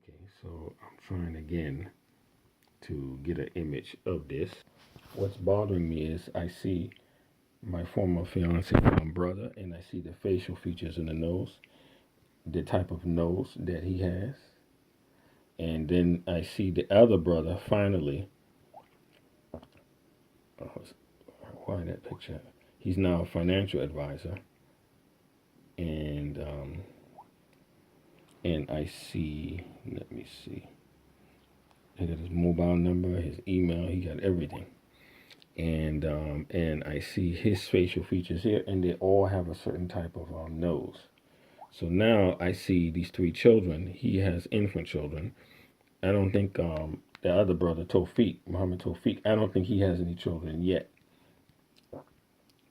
Okay, so I'm trying again to get an image of this. What's bothering me is I see my former fiance brother, and I see the facial features in the nose, the type of nose that he has, and then I see the other brother finally. Oh, why that picture? He's now a financial advisor, and I see. Let me see. He got his mobile number, his email. He got everything. And I see his facial features here, and they all have a certain type of nose. So now I see these three children. He has infant children. I don't think the other brother, Tawfiq, Muhammad Tawfiq, I don't think he has any children yet.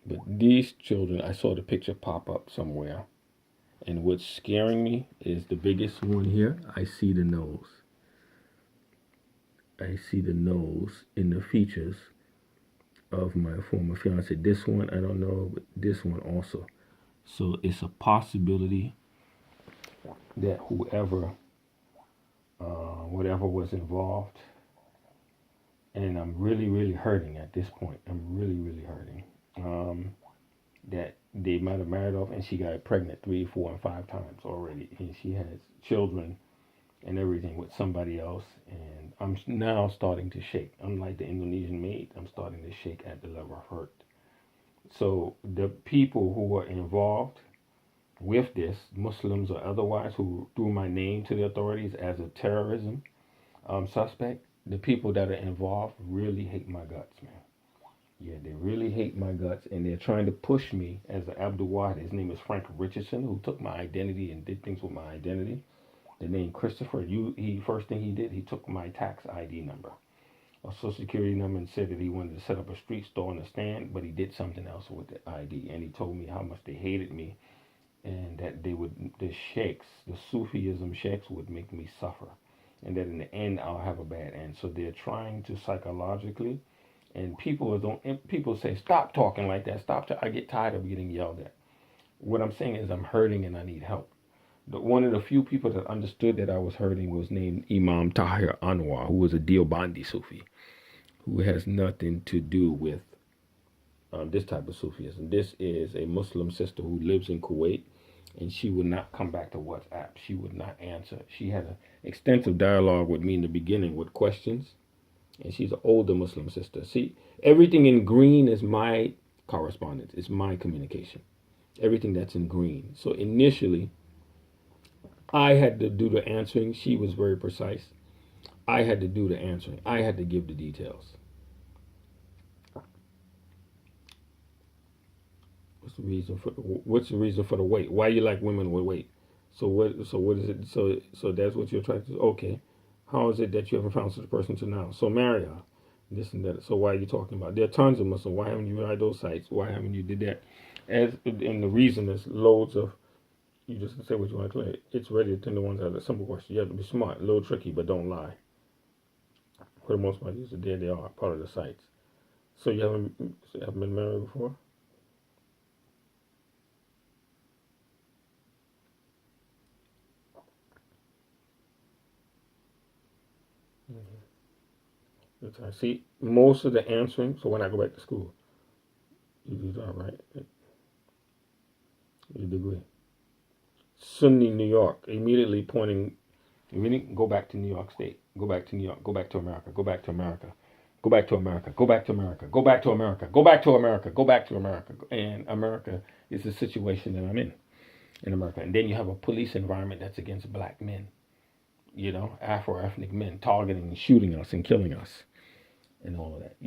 But these children, I saw the picture pop up somewhere. And what's scaring me is the biggest one here. I see the nose. I see the nose in the features of my former fiance. This one, I don't know, but this one also. So it's a possibility that whatever was involved, and I'm really, really hurting at this point. I'm really, really hurting. That they might have married off, and she got pregnant 3, 4, and 5 times already, and she has children and everything with somebody else. And I'm now starting to shake. Unlike the Indonesian maid, I'm starting to shake at the level of hurt. So the people who were involved with this, Muslims or otherwise, who threw my name to the authorities as a terrorism suspect, the people that are involved really hate my guts, man. Yeah, they really hate my guts, and they're trying to push me as an Abdul Wahid. His name is Frank Richardson, who took my identity and did things with my identity. The name Christopher, he first thing he did, he took my tax ID number, a social security number, and said that he wanted to set up a street store on the stand, but he did something else with the ID, and he told me how much they hated me, and that the sheikhs, the Sufism sheikhs would make me suffer, and that in the end I'll have a bad end. So they're trying to psychologically, and people say stop talking like that. I get tired of getting yelled at. What I'm saying is I'm hurting and I need help. One of the few people that understood that I was hurting was named Imam Tahir Anwar, who was a Deobandi Sufi, who has nothing to do with this type of Sufism. This is a Muslim sister who lives in Kuwait, and she would not come back to WhatsApp. She would not answer. She had an extensive dialogue with me in the beginning with questions, and she's an older Muslim sister. See, everything in green is my correspondence. It's my communication. Everything that's in green. So initially, I had to do the answering. She was very precise. I had to do the answering. I had to give the details. What's the reason for the wait? Why you like women with weight? So what is it? So that's what you're trying to do. Okay. How is it that you haven't found such a person to now? So marry her. This and that. So why are you talking about? There are tons of Muslims. Why haven't you tried those sites? Why haven't you did that? And the reason is loads of you just say what you want to play. It's ready to turn the ones out. A simple question. You have to be smart, a little tricky, but don't lie. For the most part, there they are, part of the sites. So you haven't been married before? I see most of the answering. So when I go back to school, you do that right. Your degree. Sunni New York, immediately pointing. Immediately go back to New York State. Go back to New York. Go back to America. Go back to America. Go back to America. Go back to America. Go back to America. Go back to America. Go back to America. And America is the situation that I'm in America. And then you have a police environment that's against black men. Afro-ethnic men targeting and shooting us and killing us and all of that.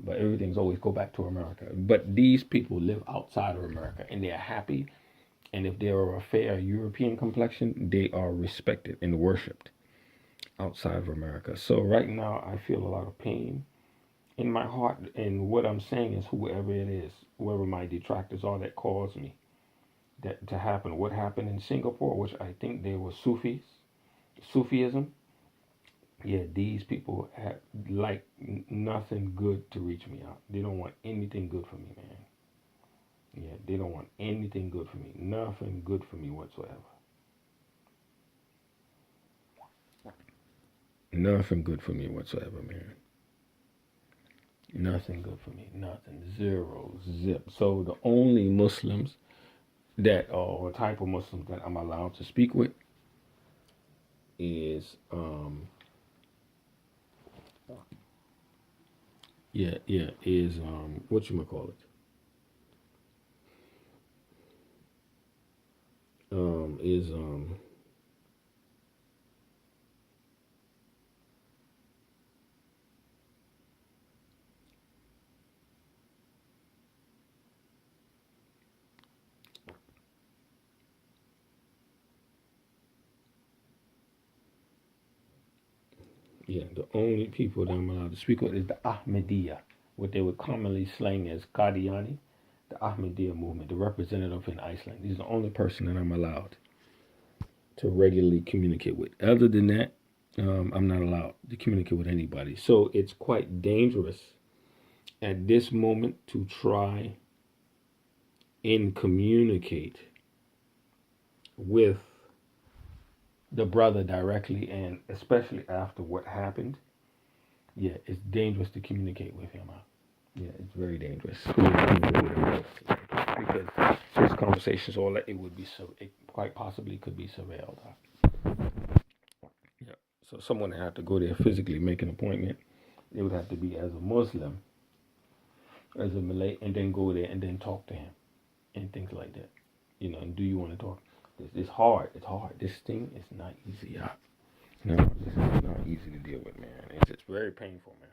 But everything's always go back to America. But these people live outside of America and they're happy. And if they are a fair European complexion, they are respected and worshipped outside of America. So right now, I feel a lot of pain in my heart. And what I'm saying is, whoever it is, whoever my detractors are that caused me that to happen, what happened in Singapore, which I think they were Sufism. Yeah, these people have like nothing good to reach me out. They don't want anything good for me, man. Yeah, they don't want anything good for me. Nothing good for me whatsoever. nothing good for me whatsoever, man. Nothing good for me. Nothing. Zero. Zip. So the only Muslims that or type of Muslims that I'm allowed to speak with is is what you call it? Is the only people that I'm allowed to speak with is the Ahmadiyya, what they would commonly slang as Qadiani, the Ahmadiyya movement, the representative in Iceland. He's the only person that I'm allowed to regularly communicate with. Other than that, I'm not allowed to communicate with anybody. So it's quite dangerous at this moment to try and communicate with the brother directly, and especially after what happened. Yeah, it's dangerous to communicate with him. Yeah, it's very dangerous because his conversations, all that, it would be so. It quite possibly could be surveilled. Yeah. So someone would have to go there physically, make an appointment. It would have to be as a Muslim, as a Malay, and then go there and then talk to him and things like that. And do you want to talk? It's hard. It's hard. This thing is not easy. No, this is not easy to deal with, man. It's very painful, man.